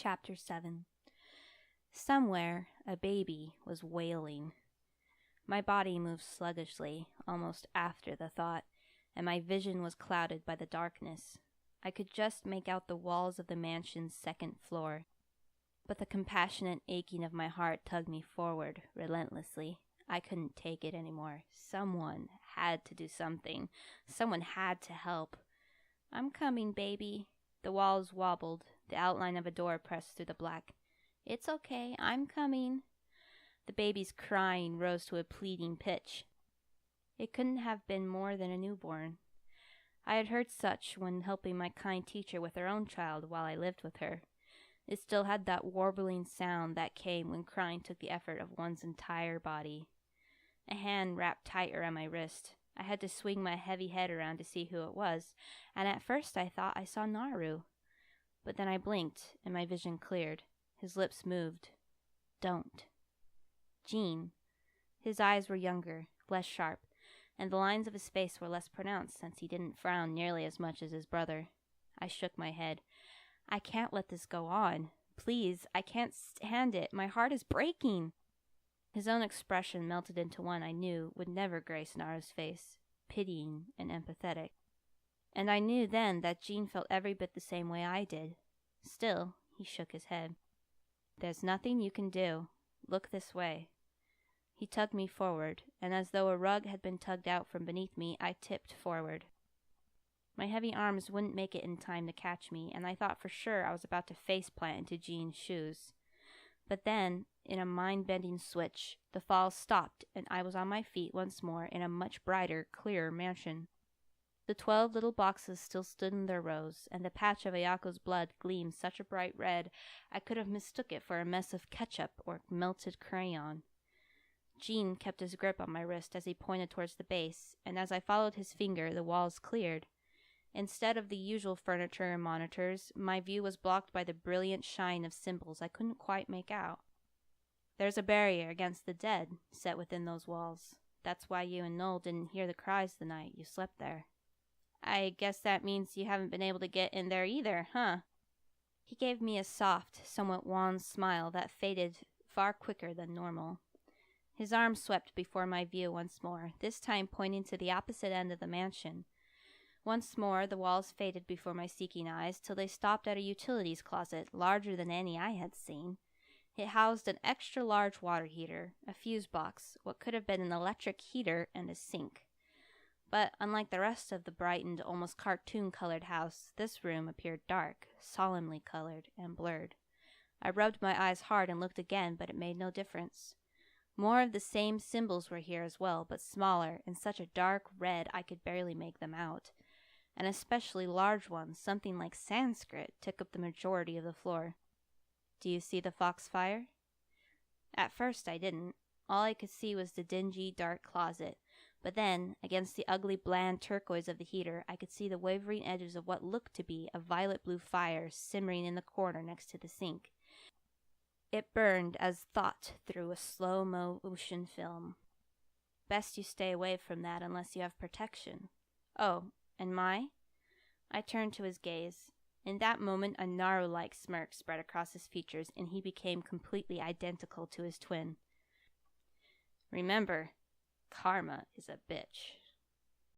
Chapter 7. Somewhere, a baby was wailing. My body moved sluggishly, almost after the thought, and my vision was clouded by the darkness. I could just make out the walls of the mansion's second floor, but the compassionate aching of my heart tugged me forward relentlessly. I couldn't take it anymore. Someone had to do something. Someone had to help. "I'm coming, baby." The walls wobbled. The outline of a door pressed through the black. "It's okay. I'm coming." The baby's crying rose to a pleading pitch. It couldn't have been more than a newborn. I had heard such when helping my kind teacher with her own child while I lived with her. It still had that warbling sound that came when crying took the effort of one's entire body. A hand wrapped tight around my wrist. I had to swing my heavy head around to see who it was, and at first I thought I saw Naru. But then I blinked, and my vision cleared. His lips moved. "Don't." Gene. His eyes were younger, less sharp, and the lines of his face were less pronounced since he didn't frown nearly as much as his brother. I shook my head. "I can't let this go on. Please, I can't stand it. My heart is breaking." His own expression melted into one I knew would never grace Naru's face, pitying and empathetic. And I knew then that Gene felt every bit the same way I did. Still, he shook his head. "There's nothing you can do. Look this way." He tugged me forward, and as though a rug had been tugged out from beneath me, I tipped forward. My heavy arms wouldn't make it in time to catch me, and I thought for sure I was about to face-plant into Gene's shoes. But then, in a mind-bending switch, the fall stopped, and I was on my feet once more in a much brighter, clearer mansion. The 12 little boxes still stood in their rows, and the patch of Ayako's blood gleamed such a bright red I could have mistook it for a mess of ketchup or melted crayon. Gene kept his grip on my wrist as he pointed towards the base, and as I followed his finger, the walls cleared. Instead of the usual furniture and monitors, my view was blocked by the brilliant shine of symbols I couldn't quite make out. "There's a barrier against the dead set within those walls. That's why you and Noel didn't hear the cries the night you slept there." "I guess that means you haven't been able to get in there either, huh?" He gave me a soft, somewhat wan smile that faded far quicker than normal. His arm swept before my view once more, this time pointing to the opposite end of the mansion. Once more the walls faded before my seeking eyes till they stopped at a utilities closet larger than any I had seen. It housed an extra-large water heater, a fuse box, what could have been an electric heater, and a sink. But unlike the rest of the brightened, almost cartoon-colored house, this room appeared dark, solemnly colored, and blurred. I rubbed my eyes hard and looked again, but it made no difference. More of the same symbols were here as well, but smaller, in such a dark red I could barely make them out. An especially large one, something like Sanskrit, took up the majority of the floor. "Do you see the foxfire?" At first I didn't. All I could see was the dingy, dark closet. But then, against the ugly, bland turquoise of the heater, I could see the wavering edges of what looked to be a violet-blue fire simmering in the corner next to the sink. It burned as thought through a slow-motion film. "Best you stay away from that unless you have protection." "Oh, and Mai?" I turned to his gaze. In that moment a Naru-like smirk spread across his features, and he became completely identical to his twin. "Remember, karma is a bitch."